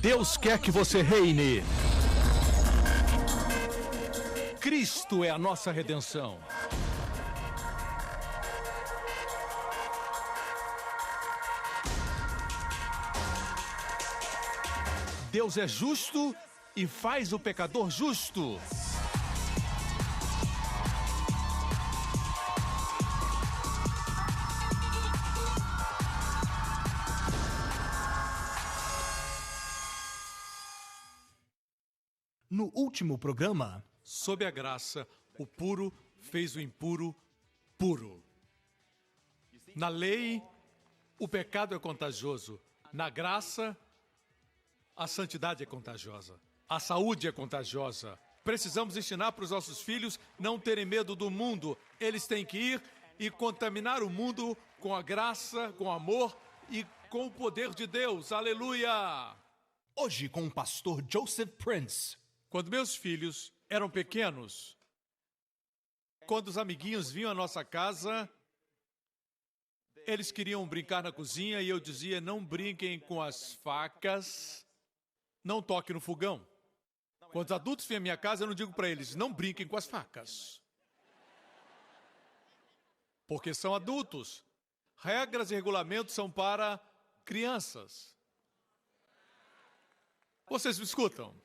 Deus quer que você reine. Cristo é a nossa redenção. Deus é justo e faz o pecador justo. No último programa, sob a graça, o puro fez o impuro puro. Na lei, o pecado é contagioso. Na graça, a santidade é contagiosa. A saúde é contagiosa. Precisamos ensinar para os nossos filhos não terem medo do mundo. Eles têm que ir e contaminar o mundo com a graça, com o amor e com o poder de Deus. Aleluia! Hoje com o pastor Joseph Prince. Quando meus filhos eram pequenos, quando os amiguinhos vinham à nossa casa, eles queriam brincar na cozinha e eu dizia, não brinquem com as facas, não toquem no fogão. Quando os adultos vêm à minha casa, eu não digo para eles, não brinquem com as facas. Porque são adultos. Regras e regulamentos são para crianças. Vocês me escutam?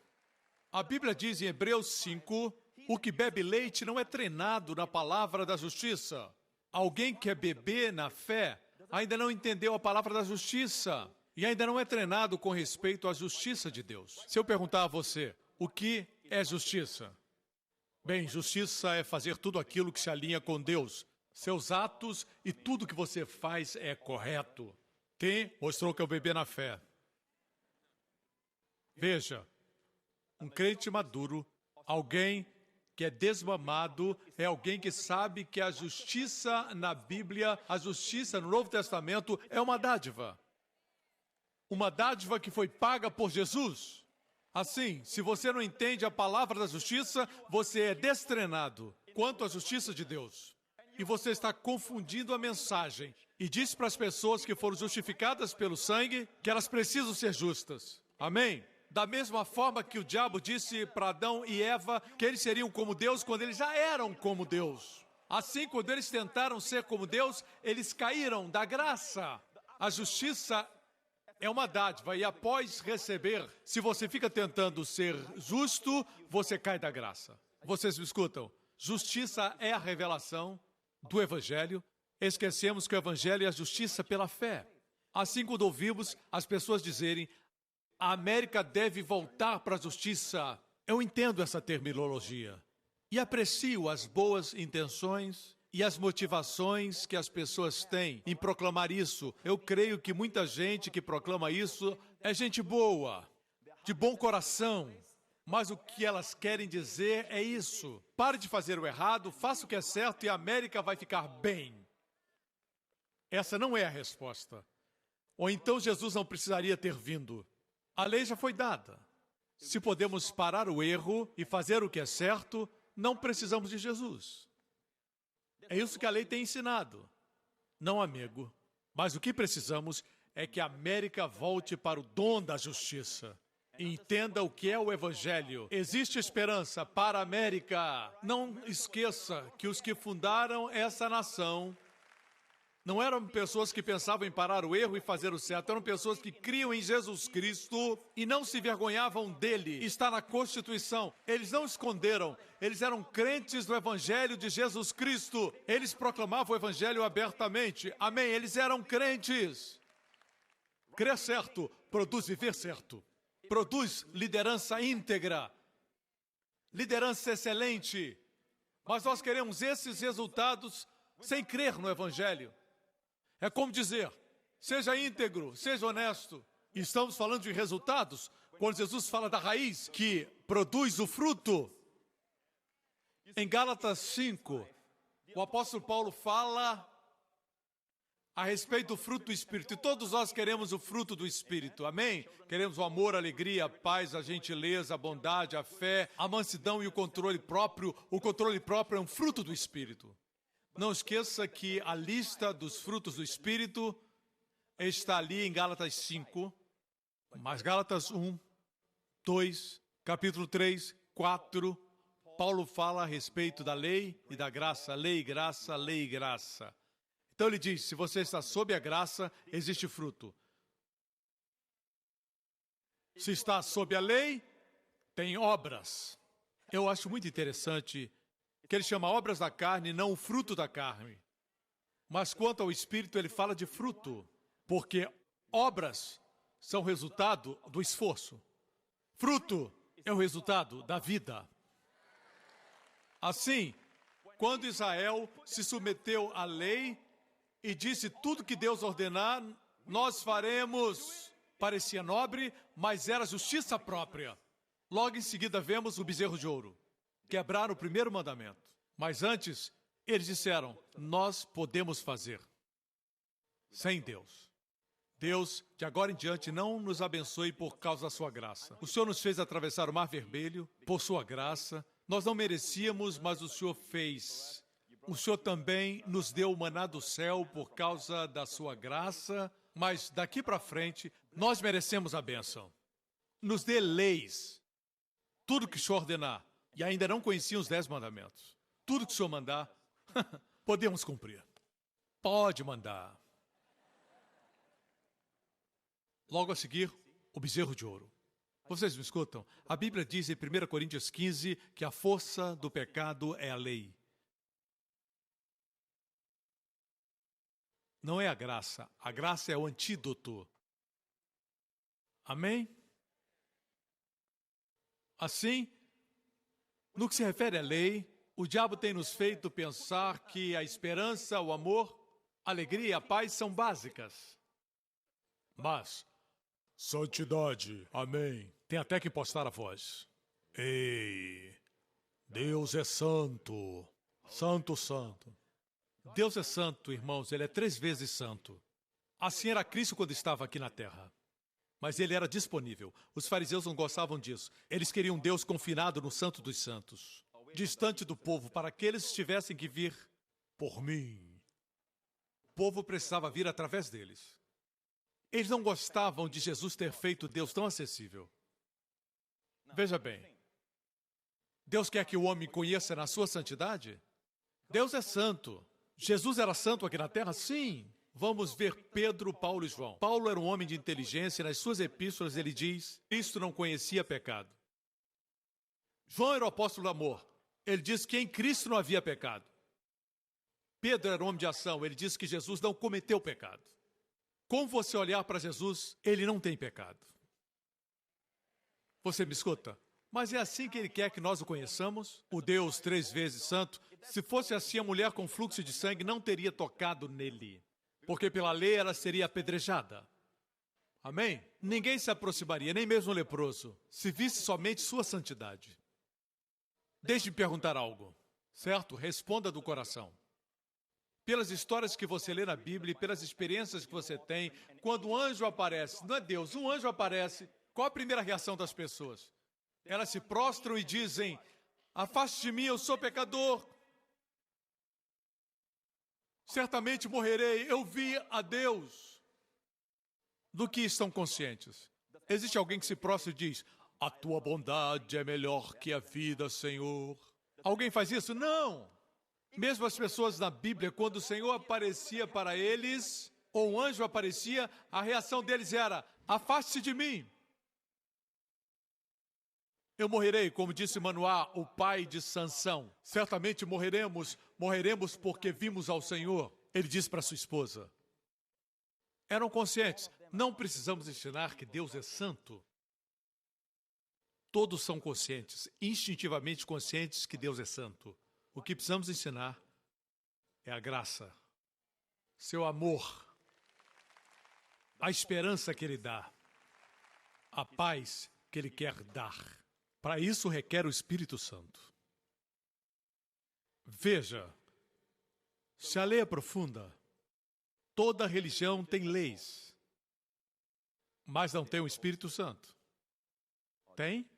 A Bíblia diz em Hebreus 5, o que bebe leite não é treinado na palavra da justiça. Alguém que é bebê na fé ainda não entendeu a palavra da justiça e ainda não é treinado com respeito à justiça de Deus. Se eu perguntar a você, o que é justiça? Bem, justiça é fazer tudo aquilo que se alinha com Deus. Seus atos e tudo que você faz é correto. Quem mostrou que é o bebê na fé? Veja. Um crente maduro, alguém que é desmamado, é alguém que sabe que a justiça na Bíblia, a justiça no Novo Testamento é uma dádiva. Uma dádiva que foi paga por Jesus. Assim, se você não entende a palavra da justiça, você é destreinado quanto à justiça de Deus. E você está confundindo a mensagem. E diz para as pessoas que foram justificadas pelo sangue que elas precisam ser justas. Amém? Da mesma forma que o diabo disse para Adão e Eva que eles seriam como Deus quando eles já eram como Deus. Assim, quando eles tentaram ser como Deus, eles caíram da graça. A justiça é uma dádiva e após receber, se você fica tentando ser justo, você cai da graça. Vocês me escutam? Justiça é a revelação do Evangelho. Esquecemos que o Evangelho é a justiça pela fé. Assim, quando ouvimos as pessoas dizerem a América deve voltar para a justiça. Eu entendo essa terminologia e aprecio as boas intenções e as motivações que as pessoas têm em proclamar isso. Eu creio que muita gente que proclama isso é gente boa, de bom coração, mas o que elas querem dizer é isso. Pare de fazer o errado, faça o que é certo e a América vai ficar bem. Essa não é a resposta. Ou então Jesus não precisaria ter vindo. A lei já foi dada. Se podemos parar o erro e fazer o que é certo, não precisamos de Jesus. É isso que a lei tem ensinado. Não, amigo. Mas o que precisamos é que a América volte para o dom da justiça. E entenda o que é o Evangelho. Existe esperança para a América. Não esqueça que os que fundaram essa nação não eram pessoas que pensavam em parar o erro e fazer o certo. Eram pessoas que criam em Jesus Cristo e não se vergonhavam dele. Está na Constituição. Eles não esconderam. Eles eram crentes do Evangelho de Jesus Cristo. Eles proclamavam o Evangelho abertamente. Amém. Eles eram crentes. Crer certo produz viver certo. Produz liderança íntegra. Liderança excelente. Mas nós queremos esses resultados sem crer no Evangelho. É como dizer, seja íntegro, seja honesto. Estamos falando de resultados. Quando Jesus fala da raiz que produz o fruto. Em Gálatas 5, o apóstolo Paulo fala a respeito do fruto do Espírito. E todos nós queremos o fruto do Espírito, amém? Queremos o amor, a alegria, a paz, a gentileza, a bondade, a fé, a mansidão e o controle próprio. O controle próprio é um fruto do Espírito. Não esqueça que a lista dos frutos do Espírito está ali em Gálatas 5, mas Gálatas 1 2, capítulo 3, 4, Paulo fala a respeito da lei e da graça. Lei, graça, lei e graça. Então ele diz, se você está sob a graça, existe fruto. Se está sob a lei, tem obras. Eu acho muito interessante que ele chama obras da carne, não o fruto da carne. Mas quanto ao Espírito, ele fala de fruto, porque obras são resultado do esforço. Fruto é o resultado da vida. Assim, quando Israel se submeteu à lei e disse tudo que Deus ordenar, nós faremos, parecia nobre, mas era justiça própria. Logo em seguida vemos o bezerro de ouro. Quebraram o primeiro mandamento. Mas antes, eles disseram, nós podemos fazer. Sem Deus. Deus, de agora em diante, não nos abençoe por causa da sua graça. O Senhor nos fez atravessar o Mar Vermelho por sua graça. Nós não merecíamos, mas o Senhor fez. O Senhor também nos deu o maná do céu por causa da sua graça. Mas daqui para frente, nós merecemos a bênção. Nos dê leis. Tudo que o Senhor ordenar. E ainda não conheciam os 10 mandamentos. Tudo que o Senhor mandar, podemos cumprir. Pode mandar. Logo a seguir, o bezerro de ouro. Vocês me escutam? A Bíblia diz em 1 Coríntios 15 que a força do pecado é a lei. Não é a graça é o antídoto. Amém? Assim, no que se refere à lei, o diabo tem nos feito pensar que a esperança, o amor, a alegria e a paz são básicas. Mas, santidade, amém, tem até que postar a voz. Ei, Deus é santo, santo, santo. Deus é santo, irmãos, ele é 3 vezes santo. Assim era Cristo quando estava aqui na terra. Mas ele era disponível. Os fariseus não gostavam disso. Eles queriam Deus confinado no Santo dos Santos, distante do povo, para que eles tivessem que vir por mim. O povo precisava vir através deles. Eles não gostavam de Jesus ter feito Deus tão acessível. Veja bem, Deus quer que o homem conheça na sua santidade? Deus é santo. Jesus era santo aqui na terra? Sim. Vamos ver Pedro, Paulo e João. Paulo era um homem de inteligência e nas suas epístolas ele diz, Cristo não conhecia pecado. João era o apóstolo do amor. Ele diz que em Cristo não havia pecado. Pedro era um homem de ação. Ele diz que Jesus não cometeu pecado. Como você olhar para Jesus, ele não tem pecado. Você me escuta? Mas é assim que ele quer que nós o conheçamos? O Deus 3 vezes santo? Se fosse assim, a mulher com fluxo de sangue não teria tocado nele. Porque pela lei ela seria apedrejada. Amém? Ninguém se aproximaria, nem mesmo o leproso, se visse somente sua santidade. Deixe-me perguntar algo, certo? Responda do coração. Pelas histórias que você lê na Bíblia e pelas experiências que você tem, quando um anjo aparece, não é Deus, um anjo aparece, qual a primeira reação das pessoas? Elas se prostram e dizem, afaste de mim, eu sou pecador. Certamente morrerei, eu vi a Deus. Do que estão conscientes? Existe alguém que se prostra e diz, a tua bondade é melhor que a vida, Senhor. Alguém faz isso? Não. Mesmo as pessoas na Bíblia, quando o Senhor aparecia para eles, ou um anjo aparecia, a reação deles era, afaste-se de mim. Eu morrerei, como disse Manoá, o pai de Sansão. Certamente morreremos porque vimos ao Senhor. Ele disse para sua esposa. Eram conscientes. Não precisamos ensinar que Deus é santo. Todos são conscientes, instintivamente conscientes que Deus é santo. O que precisamos ensinar é a graça, seu amor, a esperança que Ele dá, a paz que Ele quer dar. Para isso requer o Espírito Santo. Veja, se a lei é profunda, toda religião tem leis, mas não tem o Espírito Santo. Tem?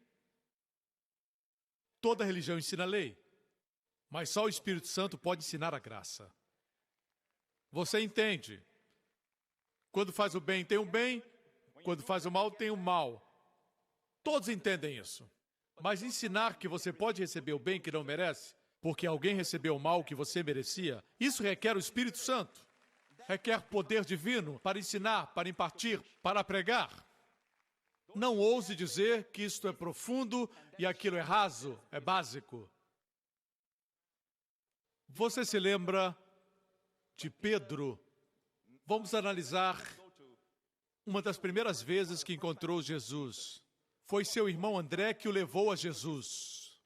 Toda religião ensina a lei, mas só o Espírito Santo pode ensinar a graça. Você entende? Quando faz o bem, tem o bem. Quando faz o mal, tem o mal. Todos entendem isso. Mas ensinar que você pode receber o bem que não merece, porque alguém recebeu o mal que você merecia, isso requer o Espírito Santo. Requer poder divino para ensinar, para impartir, para pregar. Não ouse dizer que isto é profundo e aquilo é raso, é básico. Você se lembra de Pedro? Vamos analisar uma das primeiras vezes que encontrou Jesus. Foi seu irmão André que o levou a Jesus.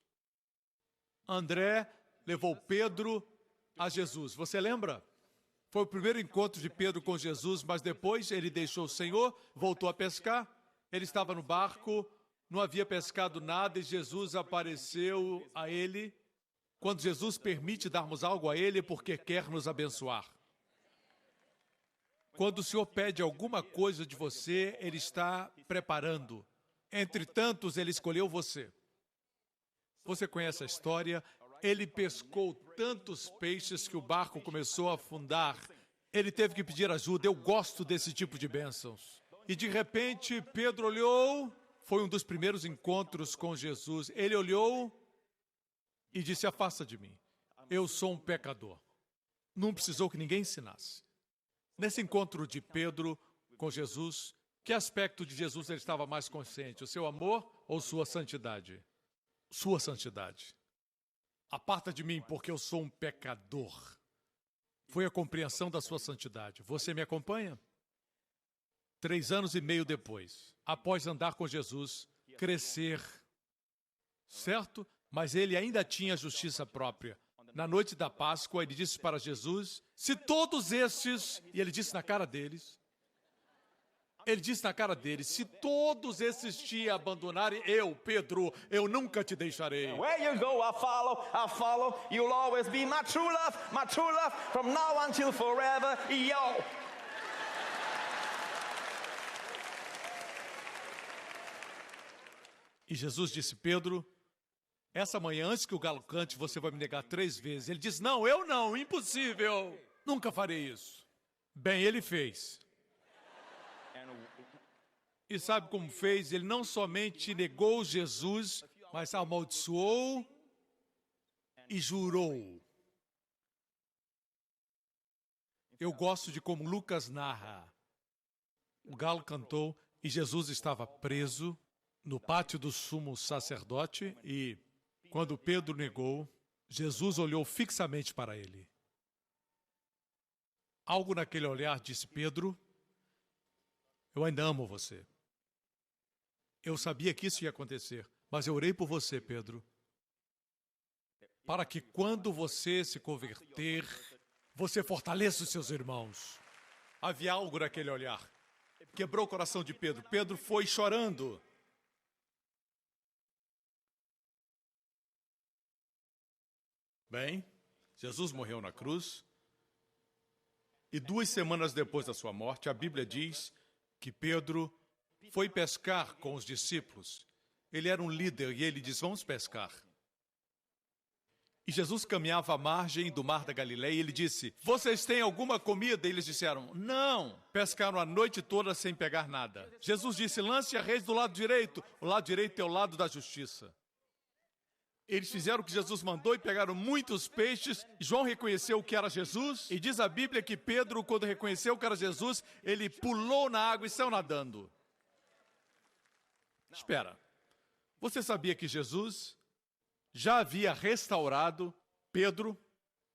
André levou Pedro a Jesus. Você lembra? Foi o primeiro encontro de Pedro com Jesus, mas depois ele deixou o Senhor, voltou a pescar. Ele estava no barco, não havia pescado nada e Jesus apareceu a ele. Quando Jesus permite darmos algo a ele, é porque quer nos abençoar. Quando o Senhor pede alguma coisa de você, Ele está preparando. Entre tantos, Ele escolheu você. Você conhece a história? Ele pescou tantos peixes que o barco começou a afundar. Ele teve que pedir ajuda. Eu gosto desse tipo de bênçãos. E de repente, Pedro olhou. Foi um dos primeiros encontros com Jesus. Ele olhou e disse: afasta de mim. Eu sou um pecador. Não precisou que ninguém ensinasse. Nesse encontro de Pedro com Jesus, que aspecto de Jesus ele estava mais consciente? O seu amor ou sua santidade? Sua santidade. Aparta de mim, porque eu sou um pecador. Foi a compreensão da sua santidade. Você me acompanha? 3 anos e meio depois, após andar com Jesus, crescer, certo? Mas ele ainda tinha justiça própria. Na noite da Páscoa, ele disse para Jesus, se todos estes, e ele disse na cara deles, se todos esses te abandonarem, eu, Pedro, eu nunca te deixarei. Where you go, I'll follow. You'll always be my true love, from now until forever, yo. E Jesus disse, Pedro, essa manhã, antes que o galo cante, você vai me negar 3 vezes. Ele diz, não, eu não, impossível. Nunca farei isso. Bem, ele fez. E sabe como fez? Ele não somente negou Jesus, mas amaldiçoou e jurou. Eu gosto de como Lucas narra. O galo cantou e Jesus estava preso no pátio do sumo sacerdote e, quando Pedro negou, Jesus olhou fixamente para ele. Algo naquele olhar disse, Pedro, eu ainda amo você. Eu sabia que isso ia acontecer, mas eu orei por você, Pedro, para que quando você se converter, você fortaleça os seus irmãos. Havia algo naquele olhar. Quebrou o coração de Pedro. Pedro foi chorando. Bem, Jesus morreu na cruz e 2 semanas depois da sua morte, a Bíblia diz que Pedro foi pescar com os discípulos. Ele era um líder e ele disse, vamos pescar. E Jesus caminhava à margem do mar da Galileia e ele disse, vocês têm alguma comida? E eles disseram, não. Pescaram a noite toda sem pegar nada. Jesus disse, lance a rede do lado direito. O lado direito é o lado da justiça. Eles fizeram o que Jesus mandou e pegaram muitos peixes. João reconheceu que era Jesus. E diz a Bíblia que Pedro, quando reconheceu que era Jesus, ele pulou na água e saiu nadando. Espera, você sabia que Jesus já havia restaurado Pedro,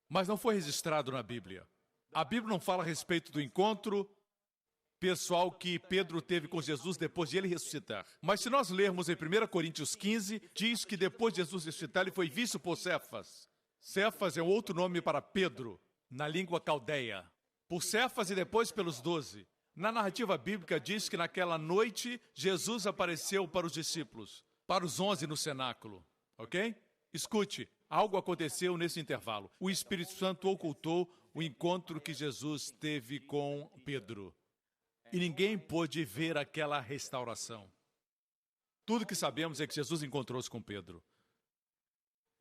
mas não foi registrado na Bíblia? A Bíblia não fala a respeito do encontro pessoal que Pedro teve com Jesus depois de ele ressuscitar. Mas se nós lermos em 1 Coríntios 15, diz que depois de Jesus ressuscitar, ele foi visto por Cefas. Cefas é um outro nome para Pedro, na língua caldeia. Por Cefas e depois pelos 12. Na narrativa bíblica diz que naquela noite, Jesus apareceu para os discípulos, para os 11 no cenáculo, ok? Escute, algo aconteceu nesse intervalo. O Espírito Santo ocultou o encontro que Jesus teve com Pedro. E ninguém pôde ver aquela restauração. Tudo que sabemos é que Jesus encontrou-se com Pedro.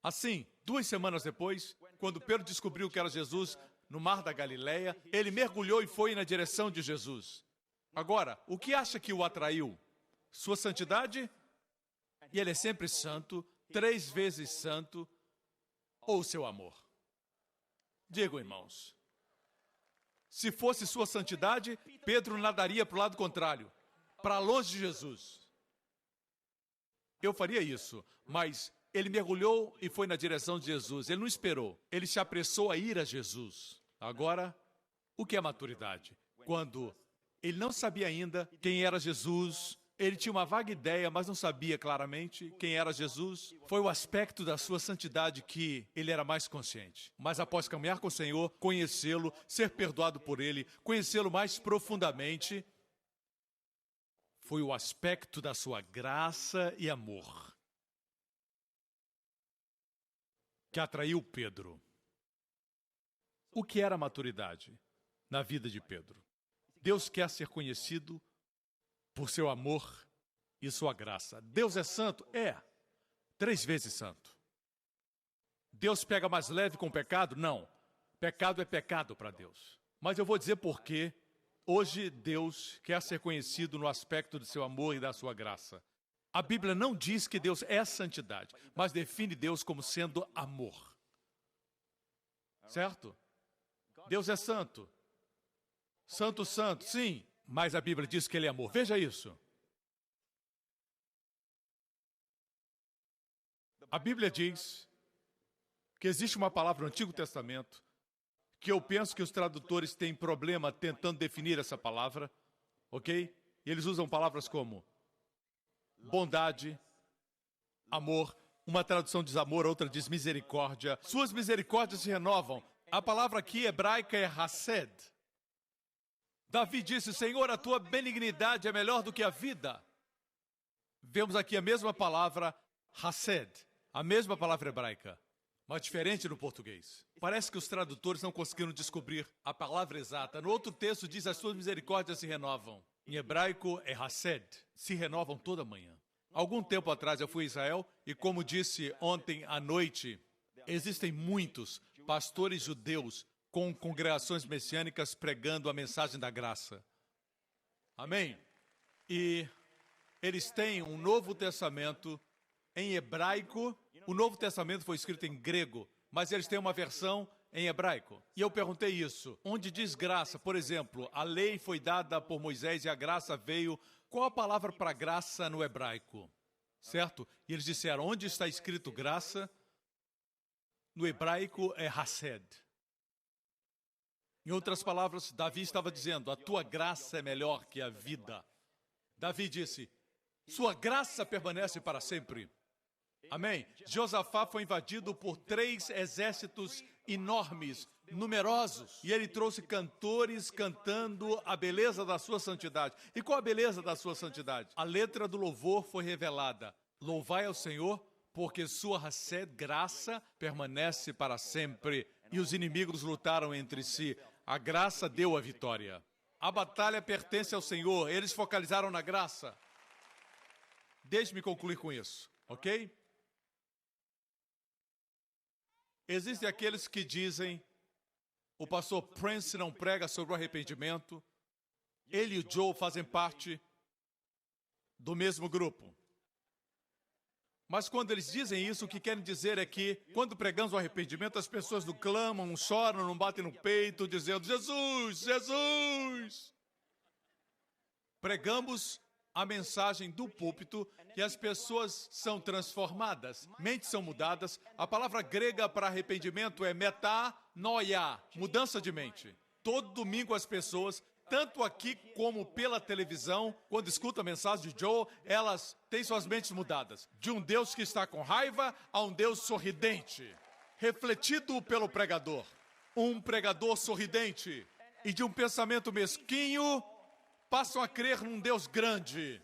Assim, 2 semanas depois, quando Pedro descobriu que era Jesus no mar da Galileia, ele mergulhou e foi na direção de Jesus. Agora, o que acha que o atraiu? Sua santidade E Ele é sempre santo, 3 vezes santo, ou seu amor. Digo, irmãos, se fosse sua santidade, Pedro nadaria para o lado contrário, para longe de Jesus. Eu faria isso, mas ele mergulhou e foi na direção de Jesus. Ele não esperou, ele se apressou a ir a Jesus. Agora, o que é maturidade? Quando ele não sabia ainda quem era Jesus, ele tinha uma vaga ideia, mas não sabia claramente quem era Jesus. Foi o aspecto da sua santidade que ele era mais consciente. Mas após caminhar com o Senhor, conhecê-lo, ser perdoado por ele, conhecê-lo mais profundamente, foi o aspecto da sua graça e amor que atraiu Pedro. O que era maturidade na vida de Pedro? Deus quer ser conhecido por seu amor e sua graça. Deus é santo? É. 3 vezes santo. Deus pega mais leve com o pecado? Não. Pecado é pecado para Deus. Mas eu vou dizer por quê. Hoje Deus quer ser conhecido no aspecto do seu amor e da sua graça. A Bíblia não diz que Deus é santidade, mas define Deus como sendo amor. Certo? Deus é santo. Santo, santo, sim. Mas a Bíblia diz que ele é amor. Veja isso. A Bíblia diz que existe uma palavra no Antigo Testamento que eu penso que os tradutores têm problema tentando definir essa palavra, ok? E eles usam palavras como bondade, amor. Uma tradução diz amor, outra diz misericórdia. Suas misericórdias se renovam. A palavra aqui hebraica é hased. Davi disse, Senhor, a tua benignidade é melhor do que a vida. Vemos aqui a mesma palavra, hased, a mesma palavra hebraica, mas diferente no português. Parece que os tradutores não conseguiram descobrir a palavra exata. No outro texto diz, as suas misericórdias se renovam. Em hebraico é hased, se renovam toda manhã. Algum tempo atrás eu fui a Israel e, como disse ontem à noite, existem muitos pastores judeus com congregações messiânicas pregando a mensagem da graça. Amém? E eles têm um Novo Testamento em hebraico. O Novo Testamento foi escrito em grego, mas eles têm uma versão em hebraico. E eu perguntei isso. Onde diz graça, por exemplo, a lei foi dada por Moisés e a graça veio. Qual a palavra para graça no hebraico? Certo? E eles disseram, onde está escrito graça? No hebraico é hased. Em outras palavras, Davi estava dizendo, a tua graça é melhor que a vida. Davi disse, sua graça permanece para sempre. Amém? Josafá foi invadido por 3 exércitos enormes, numerosos. E ele trouxe cantores cantando a beleza da sua santidade. E qual a beleza da sua santidade? A letra do louvor foi revelada. Louvai ao Senhor, porque sua hased, graça, permanece para sempre. E os inimigos lutaram entre si. A graça deu a vitória. A batalha pertence ao Senhor. Eles focalizaram na graça. Deixe-me concluir com isso, ok? Existem aqueles que dizem, o pastor Prince não prega sobre o arrependimento. Ele e o Joe fazem parte do mesmo grupo. Mas quando eles dizem isso, o que querem dizer é que, quando pregamos o arrependimento, as pessoas não clamam, não choram, não batem no peito, dizendo, Jesus, Jesus! Pregamos a mensagem do púlpito e as pessoas são transformadas, mentes são mudadas. A palavra grega para arrependimento é metanoia, mudança de mente. Todo domingo as pessoas, tanto aqui como pela televisão, quando escutam a mensagem de Joe, elas têm suas mentes mudadas. De um Deus que está com raiva a um Deus sorridente, refletido pelo pregador. Um pregador sorridente. E de um pensamento mesquinho, passam a crer num Deus grande.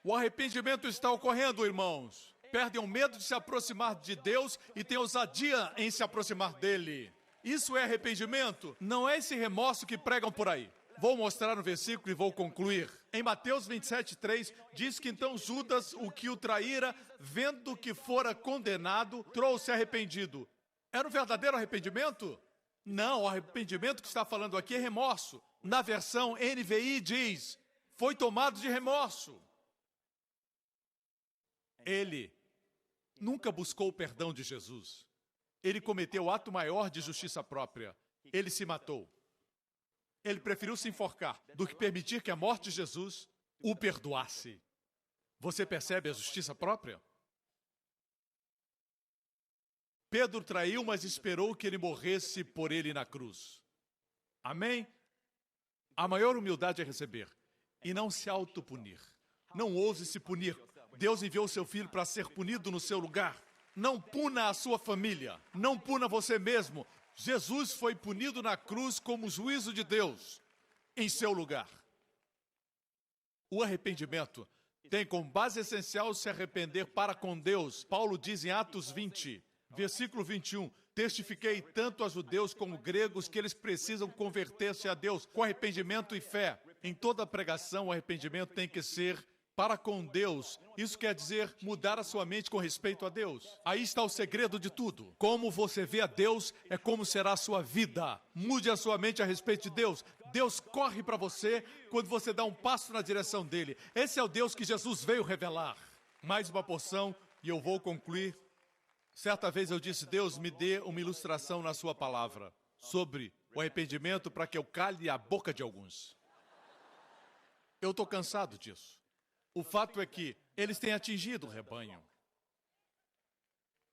O arrependimento está ocorrendo, irmãos. Perdem o medo de se aproximar de Deus e têm ousadia em se aproximar dele. Isso é arrependimento? Não é esse remorso que pregam por aí. Vou mostrar no versículo e vou concluir. Em Mateus 27:3, diz que então Judas, o que o traíra, vendo que fora condenado, trouxe arrependido. Era um verdadeiro arrependimento? Não, o arrependimento que está falando aqui é remorso. Na versão NVI diz, foi tomado de remorso. Ele nunca buscou o perdão de Jesus. Ele cometeu o ato maior de justiça própria. Ele se matou. Ele preferiu se enforcar do que permitir que a morte de Jesus o perdoasse. Você percebe a justiça própria? Pedro traiu, mas esperou que ele morresse por ele na cruz. Amém? A maior humildade é receber e não se autopunir. Não ouse se punir. Deus enviou seu filho para ser punido no seu lugar. Não puna a sua família. Não puna você mesmo. Jesus foi punido na cruz como juízo de Deus em seu lugar. O arrependimento tem como base essencial se arrepender para com Deus. Paulo diz em Atos 20, versículo 21, testifiquei tanto a judeus como gregos que eles precisam converter-se a Deus com arrependimento e fé. Em toda pregação, o arrependimento tem que ser para com Deus. Isso quer dizer mudar a sua mente com respeito a Deus. Aí está o segredo de tudo. Como você vê a Deus é como será a sua vida. Mude a sua mente a respeito de Deus. Deus corre para você quando você dá um passo na direção dele. Esse é o Deus que Jesus veio revelar. Mais uma porção e eu vou concluir. Certa vez eu disse, Deus, me dê uma ilustração na sua palavra sobre o arrependimento para que eu cale a boca de alguns. Eu estou cansado disso. O fato é que eles têm atingido o rebanho.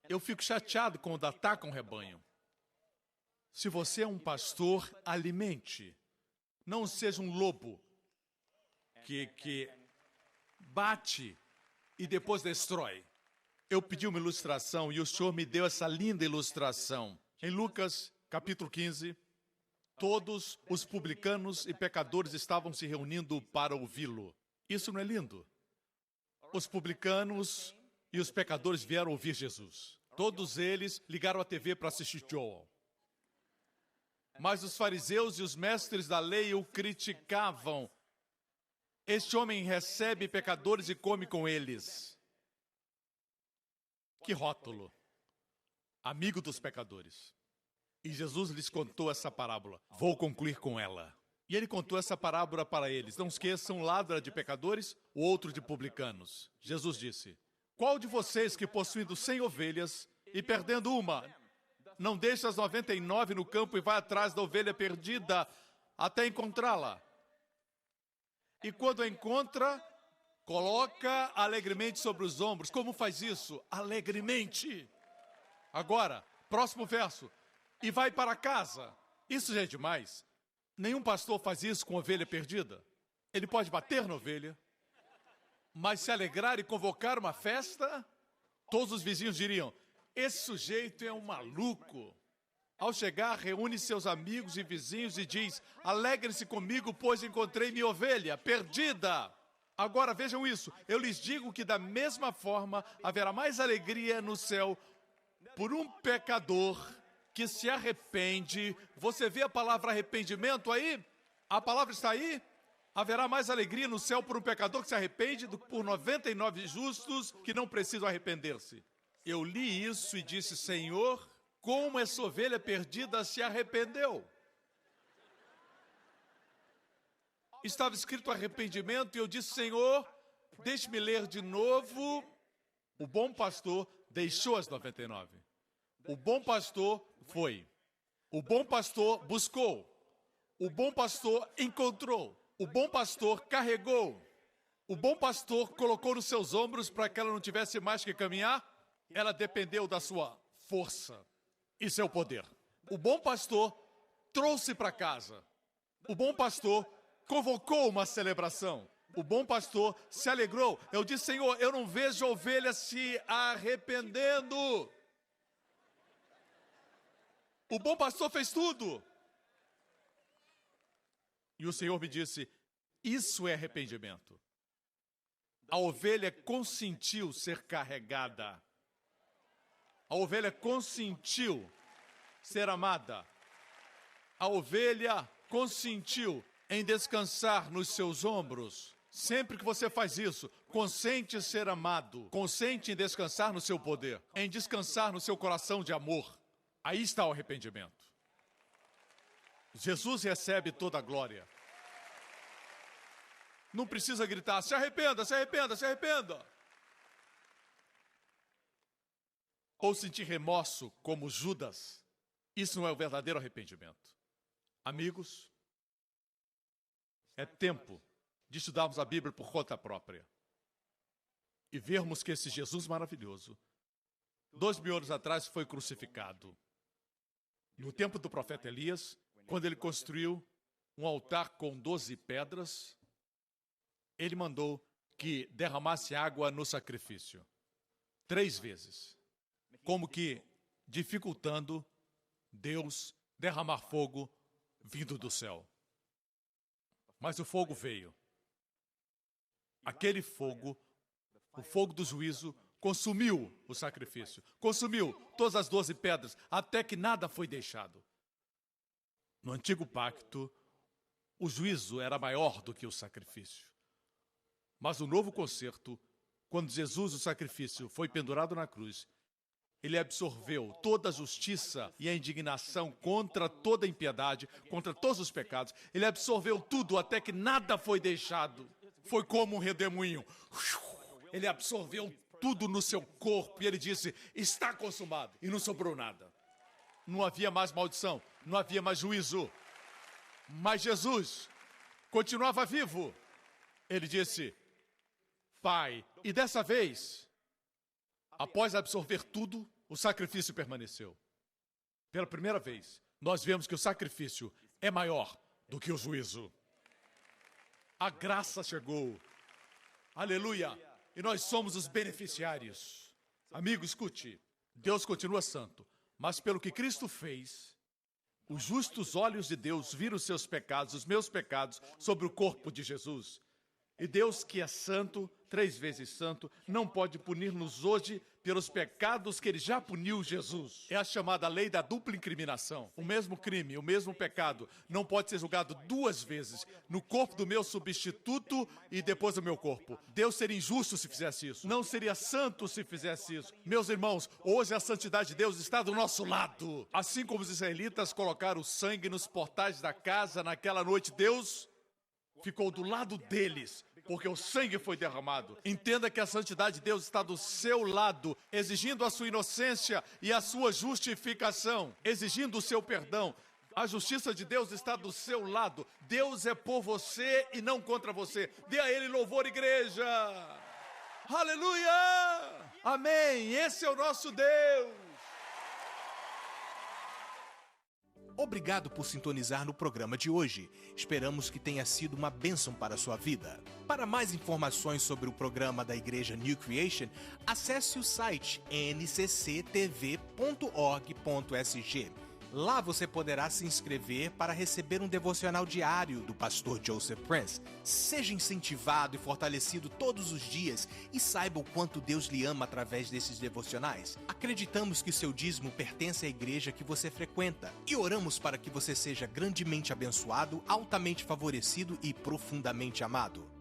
Eu fico chateado quando atacam o rebanho. Se você é um pastor, alimente. Não seja um lobo que bate e depois destrói. Eu pedi uma ilustração e o Senhor me deu essa linda ilustração. Em Lucas, capítulo 15, todos os publicanos e pecadores estavam se reunindo para ouvi-lo. Isso não é lindo? Os publicanos e os pecadores vieram ouvir Jesus. Todos eles ligaram a TV para assistir Joel. Mas os fariseus e os mestres da lei o criticavam. Este homem recebe pecadores e come com eles. Que rótulo! Amigo dos pecadores. E Jesus lhes contou essa parábola. Vou concluir com ela. E ele contou essa parábola para eles. Não esqueçam, um lado era de pecadores, o outro de publicanos. Jesus disse, qual de vocês que possuindo 100 ovelhas e perdendo uma, não deixa as 99 no campo e vai atrás da ovelha perdida até encontrá-la? E quando a encontra, coloca alegremente sobre os ombros. Como faz isso? Alegremente. Agora, próximo verso. E vai para casa. Isso já é demais. Nenhum pastor faz isso com ovelha perdida. Ele pode bater na ovelha, mas se alegrar e convocar uma festa, todos os vizinhos diriam, esse sujeito é um maluco. Ao chegar, reúne seus amigos e vizinhos e diz, alegrem-se comigo, pois encontrei minha ovelha perdida. Agora vejam isso, eu lhes digo que da mesma forma haverá mais alegria no céu por um pecador que se arrepende. Você vê a palavra arrependimento aí? A palavra está aí? Haverá mais alegria no céu por um pecador que se arrepende do que por 99 justos que não precisam arrepender-se. Eu li isso e disse, Senhor, como essa ovelha perdida se arrependeu. Estava escrito arrependimento e eu disse, Senhor, deixe-me ler de novo. O bom pastor deixou as 99. O bom pastor foi. O bom pastor buscou. O bom pastor encontrou. O bom pastor carregou. O bom pastor colocou nos seus ombros para que ela não tivesse mais que caminhar. Ela dependeu da sua força e seu poder. O bom pastor trouxe para casa. O bom pastor convocou uma celebração. O bom pastor se alegrou. Eu disse, Senhor, eu não vejo ovelhas se arrependendo. O bom pastor fez tudo. E o Senhor me disse, isso é arrependimento. A ovelha consentiu ser carregada. A ovelha consentiu ser amada. A ovelha consentiu em descansar nos seus ombros. Sempre que você faz isso, consente em ser amado. Consente em descansar no seu poder. Em descansar no seu coração de amor. Aí está o arrependimento. Jesus recebe toda a glória. Não precisa gritar, se arrependa, se arrependa, se arrependa. ou sentir remorso como Judas, isso não é o verdadeiro arrependimento. Amigos, é tempo de estudarmos a Bíblia por conta própria e vermos que esse Jesus maravilhoso, 2000 anos atrás, foi crucificado. No tempo do profeta Elias, quando ele construiu um altar com 12 pedras, ele mandou que derramasse água no sacrifício 3 vezes, como que dificultando Deus derramar fogo vindo do céu. Mas o fogo veio. Aquele fogo, o fogo do juízo, consumiu o sacrifício, consumiu todas as 12 pedras, até que nada foi deixado. No antigo pacto, o juízo era maior do que o sacrifício. Mas no novo concerto, quando Jesus, o sacrifício, foi pendurado na cruz, ele absorveu toda a justiça e a indignação contra toda a impiedade, contra todos os pecados. Ele absorveu tudo até que nada foi deixado. Foi como um redemoinho. Ele absorveu tudo no seu corpo e ele disse, está consumado. E não sobrou nada. Não havia mais maldição, não havia mais juízo. Mas Jesus continuava vivo. Ele disse, Pai, e dessa vez, após absorver tudo, o sacrifício permaneceu. Pela primeira vez, nós vemos que o sacrifício é maior do que o juízo. A graça chegou. Aleluia! E nós somos os beneficiários. Amigo, escute. Deus continua santo, mas pelo que Cristo fez, os justos olhos de Deus viram os seus pecados, os meus pecados, sobre o corpo de Jesus. E Deus, que é santo, 3 vezes santo, não pode punir-nos hoje pelos pecados que ele já puniu Jesus. É a chamada lei da dupla incriminação. O mesmo crime, o mesmo pecado, não pode ser julgado 2 vezes, no corpo do meu substituto e depois do meu corpo. Deus seria injusto se fizesse isso. Não seria santo se fizesse isso. Meus irmãos, hoje a santidade de Deus está do nosso lado. Assim como os israelitas colocaram o sangue nos portais da casa naquela noite, Deus ficou do lado deles, porque o sangue foi derramado. Entenda que a santidade de Deus está do seu lado, exigindo a sua inocência e a sua justificação, exigindo o seu perdão. A justiça de Deus está do seu lado. Deus é por você e não contra você. Dê a Ele louvor, igreja. Aleluia! Amém! Esse é o nosso Deus. Obrigado por sintonizar no programa de hoje. Esperamos que tenha sido uma bênção para a sua vida. Para mais informações sobre o programa da Igreja New Creation, acesse o site ncctv.org.sg. Lá você poderá se inscrever para receber um devocional diário do pastor Joseph Prince. Seja incentivado e fortalecido todos os dias e saiba o quanto Deus lhe ama através desses devocionais. Acreditamos que seu dízimo pertence à igreja que você frequenta e oramos para que você seja grandemente abençoado, altamente favorecido e profundamente amado.